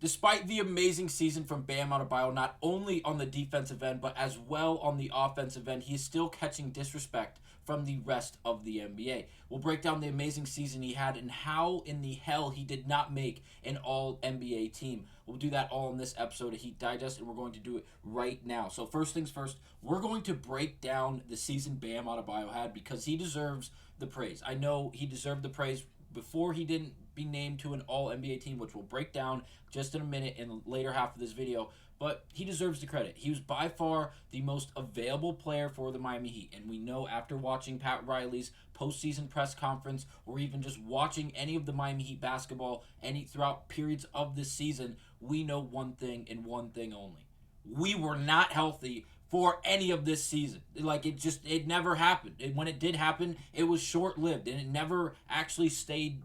Despite the amazing season from Bam Adebayo, not only on the defensive end, but as well on the offensive end, he is still catching disrespect from the rest of the NBA. We'll break down the amazing season he had and how in the hell he did not make an all NBA team. We'll do that all in this episode of Heat Digest, and we're going to do it right now. So first things first, we're going to break down the season Bam Adebayo had because he deserves the praise. I know he deserved the praise before he didn't be named to an all-NBA team, which we'll break down just in a minute in the later half of this video, but he deserves the credit. He was by far the most available player for the Miami Heat, and we know after watching Pat Riley's postseason press conference or even just watching any of the Miami Heat basketball throughout periods of this season, we know one thing and one thing only. We were not healthy for any of this season. It never happened. When it did happen, it was short-lived, and it never actually stayed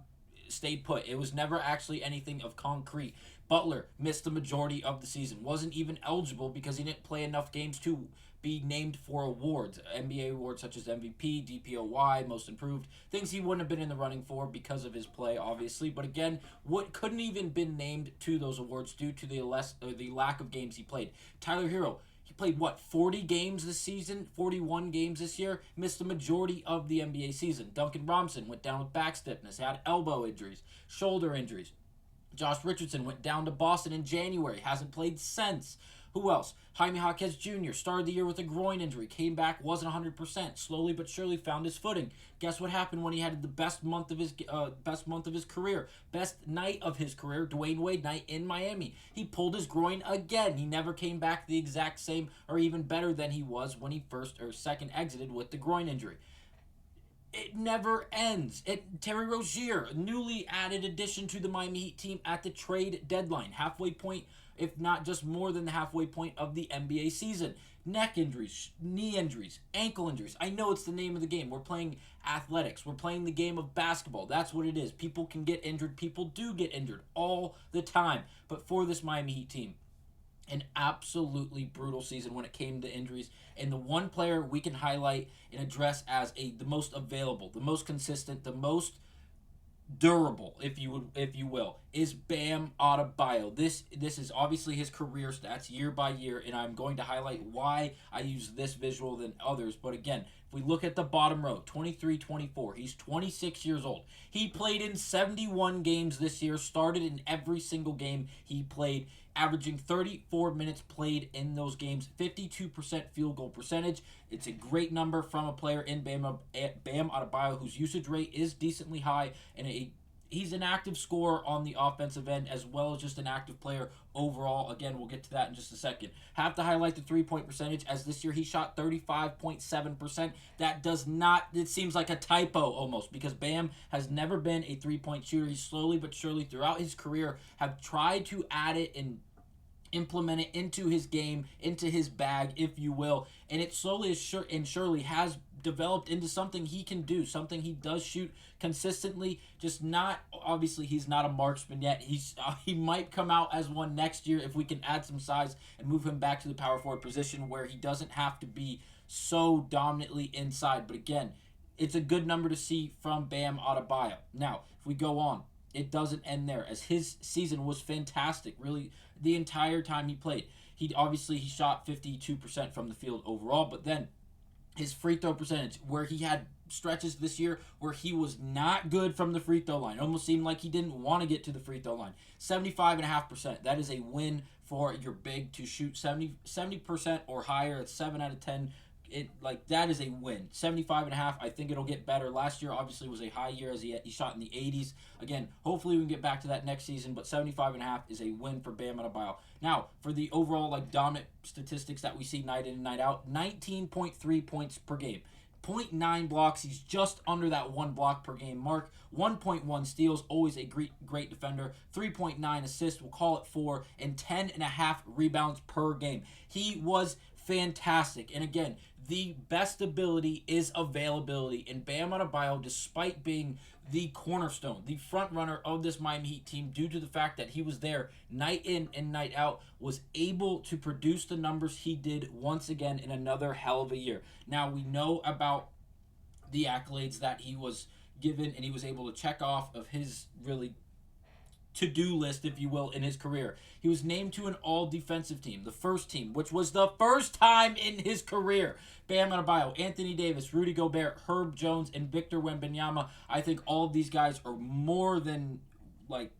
put. It was never actually anything of concrete. Butler missed the majority of the season. Wasn't even eligible because he didn't play enough games to be named for awards. NBA awards such as MVP, DPOY, Most Improved. Things he wouldn't have been in the running for because of his play, obviously. But again, what couldn't even been named to those awards due to the lack of games he played. Tyler Hero, he played, 40 games this season? 41 games this year? Missed the majority of the NBA season. Duncan Robinson went down with back stiffness, had elbow injuries, shoulder injuries. Josh Richardson went down to Boston in January, hasn't played since. Who else? Jaime Jaquez Jr. started the year with a groin injury, came back, wasn't 100%, slowly but surely found his footing. Guess what happened when he had the best month of his career, best night of his career, Dwayne Wade night in Miami. He pulled his groin again. He never came back the exact same or even better than he was when he first or second exited with the groin injury. It never ends. Terry Rozier, newly added addition to the Miami Heat team at the trade deadline, halfway point, if not just more than the halfway point of the NBA season. Neck injuries, knee injuries, ankle injuries. I know it's the name of the game. We're playing athletics. We're playing the game of basketball. That's what it is. People can get injured. People do get injured all the time. But for this Miami Heat team, an absolutely brutal season when it came to injuries. And the one player we can highlight and address as the most available, the most consistent, the most durable, if you will, is Bam Adebayo. This is obviously his career stats year by year, and I'm going to highlight why I use this visual than others. But again, if we look at the bottom row, 23-24, he's 26 years old. He played in 71 games this year, started in every single game he played, averaging 34 minutes played in those games, 52% field goal percentage. It's a great number from a player in Bam Adebayo, whose usage rate is decently high, and he's an active scorer on the offensive end as well as just an active player overall. Again, we'll get to that in just a second. Have to highlight the three-point percentage, as this year he shot 35.7%. That does not, it seems like a typo almost, because Bam has never been a three-point shooter. He's slowly but surely throughout his career have tried to add it and implement it into his game, into his bag, if you will, and it slowly and surely has developed into something he can do, something he does shoot consistently, just not, obviously he's not a marksman yet. He might come out as one next year if we can add some size and move him back to the power forward position where he doesn't have to be so dominantly inside. But again, it's a good number to see from Bam Adebayo. Now, if we go on, it doesn't end there, as his season was fantastic, really, the entire time he played. He shot 52% from the field overall, but then his free throw percentage, where he had stretches this year where he was not good from the free throw line. It almost seemed like he didn't want to get to the free throw line. 75.5%. That is a win for your big to shoot 70% or higher. It's 7 out of 10. That is a win. 75.5. I think it'll get better. Last year obviously was a high year as he shot in the 80s. Again, hopefully we can get back to that next season, but 75.5 is a win for Bam Adebayo. Now, for the overall dominant statistics that we see night in and night out, 19.3 points per game. 0.9 blocks. He's just under that 1 block per game mark. 1.1 steals, always a great defender. 3.9 assists, we'll call it 4, and 10.5 rebounds per game. He was fantastic. And again, the best ability is availability. And Bam Adebayo, despite being the cornerstone, the front runner of this Miami Heat team, due to the fact that he was there night in and night out, was able to produce the numbers he did once again in another hell of a year. Now, we know about the accolades that he was given, and he was able to check off of his really to-do list, if you will, in his career. He was named to an all-defensive team, the first team, which was the first time in his career. Bam Adebayo, Anthony Davis, Rudy Gobert, Herb Jones, and Victor Wembanyama. I think all of these guys are more than, like,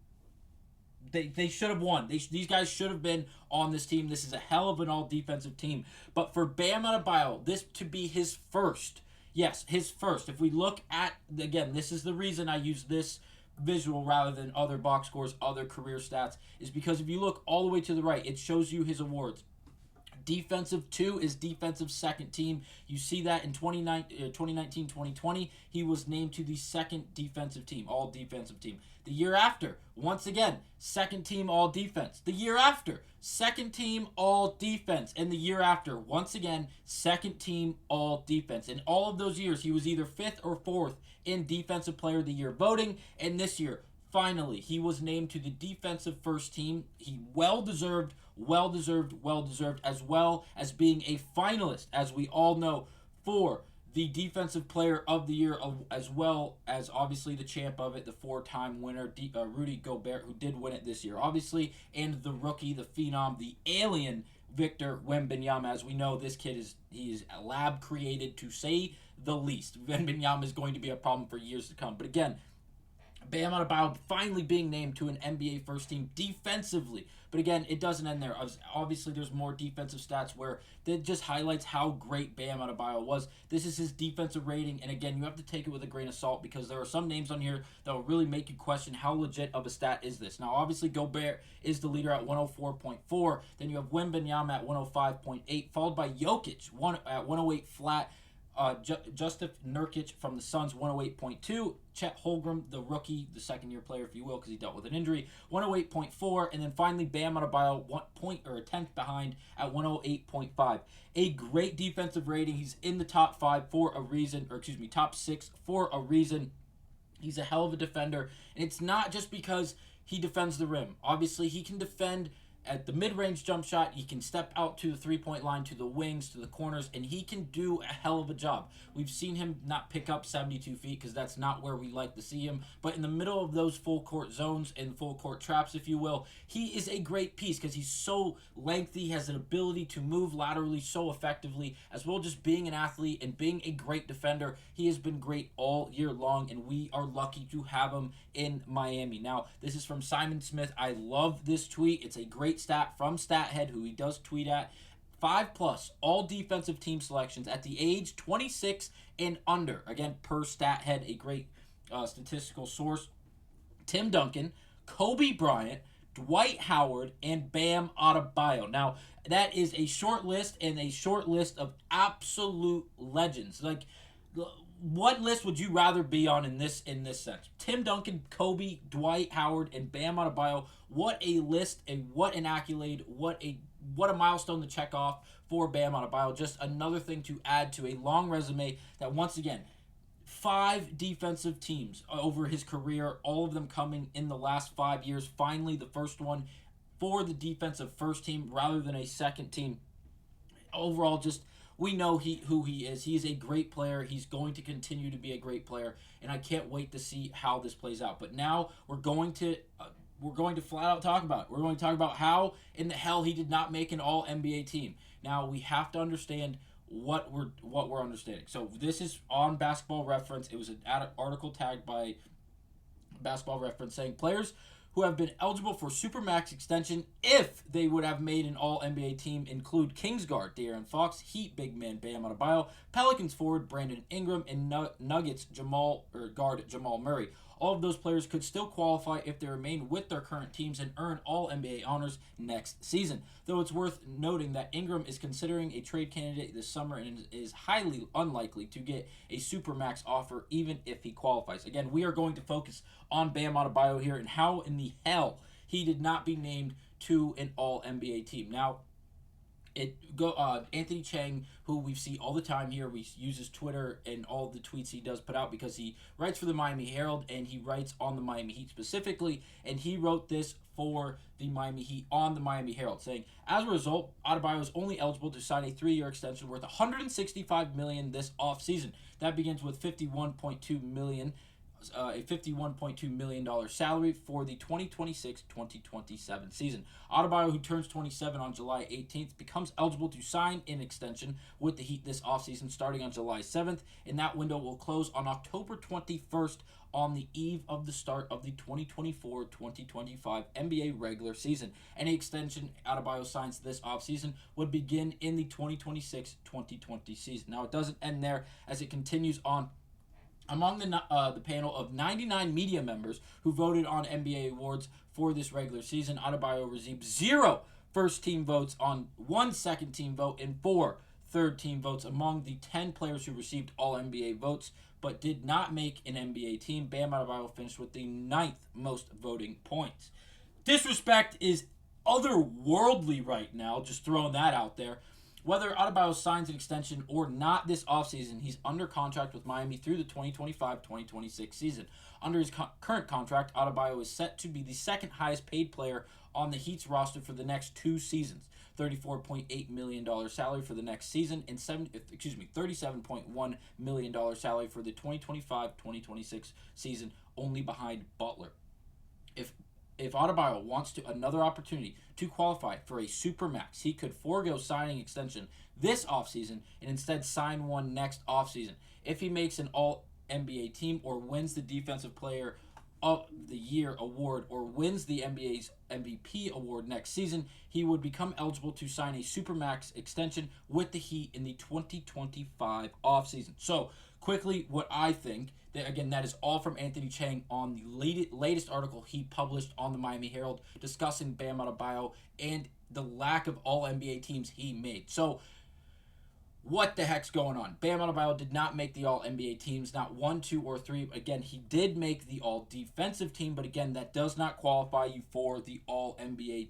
they should have won. These guys should have been on this team. This is a hell of an all-defensive team. But for Bam Adebayo, this to be his first, yes, his first. If we look at, again, this is the reason I use this visual rather than other box scores, other career stats, is because if you look all the way to the right, it shows you his awards. Defensive 2 is defensive second team. You see that in 2019-2020, he was named to the second defensive team, all defensive team. The year after, once again, second team all defense. The year after, second team all defense. And the year after, once again, second team all defense. In all of those years, he was either 5th or 4th in Defensive Player of the Year voting. And this year, finally, he was named to the defensive first team. He well-deserved, as well as being a finalist, as we all know, for the Defensive Player of the Year, as well as obviously the champ of it, the 4-time winner, Rudy Gobert, who did win it this year, obviously, and the rookie, the phenom, the alien, Victor Wembanyama. As we know, this kid is lab created, to say the least. Wembanyama is going to be a problem for years to come. But again, Bam Adebayo finally being named to an NBA first team defensively. But again, it doesn't end there. Obviously, there's more defensive stats where that just highlights how great Bam Adebayo was. This is his defensive rating, and again, you have to take it with a grain of salt because there are some names on here that will really make you question how legit of a stat is this. Now, obviously, Gobert is the leader at 104.4. Then you have Wembanyama at 105.8, followed by Jokic at 108 flat. Jusuf Nurkic from the Suns, 108.2. Chet Holmgren, the rookie, the second-year player, if you will, because he dealt with an injury, 108.4. And then finally, Bam Adebayo, 1 point or a tenth behind at 108.5. A great defensive rating. He's in the top 5 for a reason, or excuse me, top 6 for a reason. He's a hell of a defender. And it's not just because he defends the rim. Obviously, he can defend at the mid-range jump shot. He can step out to the three-point line, to the wings, to the corners, and he can do a hell of a job. We've seen him not pick up 72 feet because that's not where we like to see him. But in the middle of those full-court zones and full-court traps, if you will, he is a great piece because he's so lengthy, has an ability to move laterally so effectively, as well just being an athlete and being a great defender. He has been great all year long, and we are lucky to have him in Miami. Now, this is from Simon Smith. I love this tweet. It's a great stat from StatHead, who he does tweet at. 5+ all defensive team selections at the age 26 and under. Again, per StatHead, a great statistical source. Tim Duncan, Kobe Bryant, Dwight Howard, and Bam Adebayo. Now, that is a short list, and a short list of absolute legends. Like, what list would you rather be on in this sense? Tim Duncan, Kobe, Dwight Howard, and Bam Adebayo. What a list, and what an accolade, what a milestone to check off for Bam Adebayo. Just another thing to add to a long resume that, once again, 5 defensive teams over his career, all of them coming in the last 5 years. Finally, the first one for the defensive first team rather than a second team. Overall, just we know who he is. He is a great player. He's going to continue to be a great player, and I can't wait to see how this plays out. But now we're going to flat out talk about it. We're going to talk about how in the hell he did not make an All-NBA team. Now we have to understand what we're understanding. So this is on Basketball Reference. It was an article tagged by Basketball Reference saying players who have been eligible for Supermax extension if they would have made an All-NBA team include Kings guard De'Aaron Fox, Heat big man Bam Adebayo, Pelicans forward Brandon Ingram, and Nuggets guard Jamal Murray. All of those players could still qualify if they remain with their current teams and earn All-NBA honors next season. Though it's worth noting that Ingram is considering a trade candidate this summer and is highly unlikely to get a Supermax offer even if he qualifies. Again, we are going to focus on Bam Adebayo here and how in the hell he did not be named to an All-NBA team. Now, Anthony Chang, who we see all the time here, we use his Twitter and all the tweets he does put out because he writes for the Miami Herald and he writes on the Miami Heat specifically, and he wrote this for the Miami Heat on the Miami Herald, saying, as a result, Adebayo is only eligible to sign a 3-year extension worth $165 million this offseason. That begins with $51.2 million a $51.2 million salary for the 2026-2027 season. Adebayo, who turns 27 on July 18th, becomes eligible to sign an extension with the Heat this offseason starting on July 7th, and that window will close on October 21st on the eve of the start of the 2024-2025 NBA regular season. Any extension Adebayo signs this offseason would begin in the 2026-2020 season. Now, it doesn't end there as it continues on. Among the panel of 99 media members who voted on NBA awards for this regular season, Adebayo received 0 first-team votes on 1 second-team vote and 4 third-team votes among the 10 players who received all-NBA votes but did not make an NBA team. Bam Adebayo finished with the 9th most voting points. Disrespect is otherworldly right now, just throwing that out there. Whether Adebayo signs an extension or not this offseason, he's under contract with Miami through the 2025-2026 season. Under his current contract, Adebayo is set to be the second highest paid player on the Heat's roster for the next 2 seasons. $34.8 million salary for the next season and $37.1 million salary for the 2025-2026 season, only behind Butler. If Adebayo wants another opportunity to qualify for a supermax, he could forego signing extension this offseason and instead sign one next offseason. If he makes an All-NBA team or wins the Defensive Player of the Year award or wins the NBA's MVP award next season, he would become eligible to sign a supermax extension with the Heat in the 2025 offseason. So, quickly, what I think, that is all from Anthony Chang on the latest article he published on the Miami Herald discussing Bam Adebayo and the lack of all-NBA teams he made. So, what the heck's going on? Bam Adebayo did not make the all-NBA teams, not 1, 2, or 3. Again, he did make the all-defensive team, but again, that does not qualify you for the all-NBA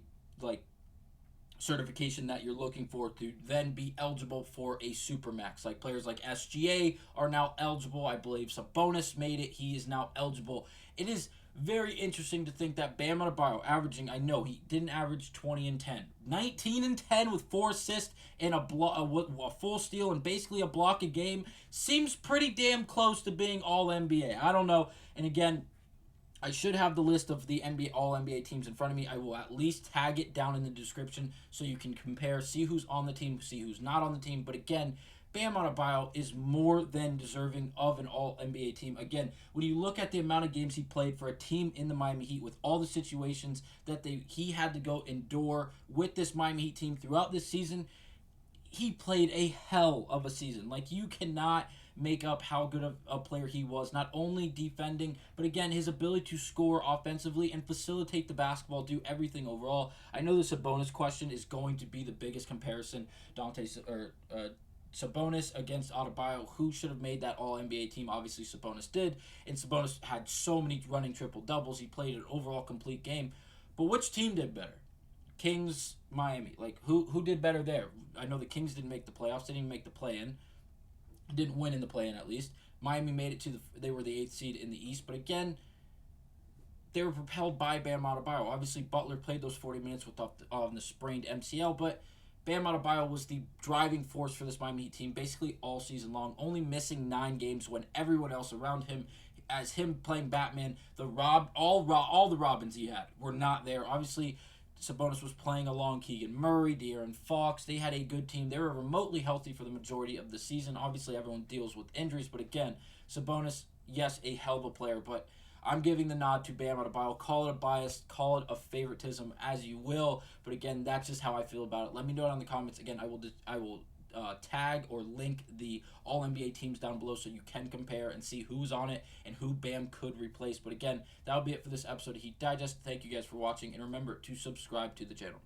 certification that you're looking for to then be eligible for a supermax. Like players like SGA are now eligible. I believe Sabonis made it. He is now eligible. It is very interesting to think that Bam Adebayo averaging, I know he didn't average 20 and 10. 19 and 10 with 4 assists and a full steal and basically a block a game seems pretty damn close to being all NBA. I don't know. And again, I should have the list of the NBA All-NBA teams in front of me. I will at least tag it down in the description so you can compare, see who's on the team, see who's not on the team. But again, Bam Adebayo is more than deserving of an All-NBA team. Again, when you look at the amount of games he played for a team in the Miami Heat with all the situations that he had to go endure with this Miami Heat team throughout this season, he played a hell of a season. Like, you cannot make up how good of a player he was, not only defending, but again, his ability to score offensively and facilitate the basketball, do everything overall. I know the Sabonis question is going to be the biggest comparison. Sabonis against Adebayo, who should have made that All-NBA team? Obviously, Sabonis did, and Sabonis had so many running triple-doubles. He played an overall complete game. But which team did better? Kings, Miami. Like, who did better there? I know the Kings didn't make the playoffs, didn't even make the play-in. Didn't win in the play-in, at least. Miami made it they were the 8th seed in the East, but again, they were propelled by Bam Adebayo. Obviously, Butler played those 40 minutes with the sprained MCL, but Bam Adebayo was the driving force for this Miami Heat team basically all season long, only missing 9 games when everyone else around him, as him playing Batman, all the Robins he had were not there. Obviously, Sabonis was playing along Keegan Murray, De'Aaron Fox. They had a good team. They were remotely healthy for the majority of the season. Obviously, everyone deals with injuries, but again, Sabonis, yes, a hell of a player, but I'm giving the nod to Bam Adebayo. Call it a bias, call it a favoritism, as you will, but again, that's just how I feel about it. Let me know it in the comments. Again, I will tag or link the All-NBA teams down below so you can compare and see who's on it and who Bam could replace. But again, that'll be it for this episode of Heat Digest. Thank you guys for watching, and remember to subscribe to the channel.